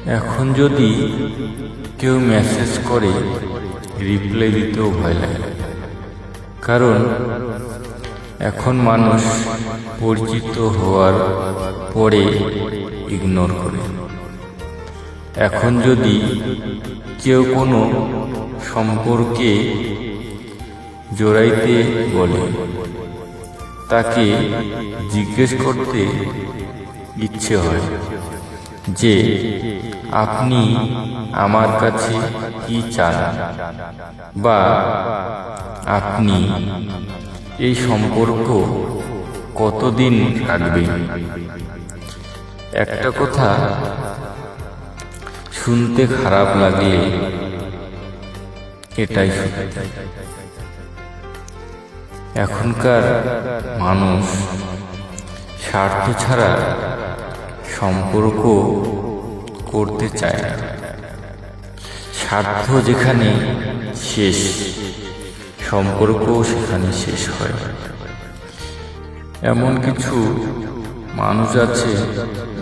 এখন যদি কেউ মেসেজ করে রিপ্লাই দিতেও ভয় লাগে, কারণ এখন মানুষ পরিচিত হওয়ার পরে ইগনোর করে। এখন যদি কেউ কোনো সম্পর্কে জড়াইতে বলে, তাকে জিজ্ঞেস করতে ইচ্ছে হয় যে আপনি আমার কাছে কি চান, বা আপনি এই সম্পর্ক কতদিন রাখবেন। একটা কথা শুনতে খারাপ লাগলে এটাই সত্যি। এখনকার মানুষ স্বার্থ ছাড়া সম্পর্ক করতে চায় না। স্বার্থ যেখানে শেষ, সম্পর্কও সেখানে শেষ হয়। এমন কিছু মানুষ আছে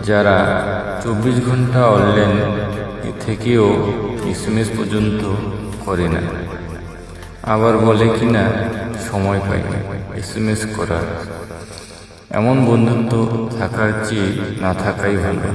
যারা 24 ঘন্টা অনলাইন থেকেও SMS পর্যন্ত করে না, আবার বলে কিনা সময় পাই না SMS করার। এমন বন্ধুত্ব থাকার চেয়ে না থাকাই ভালো।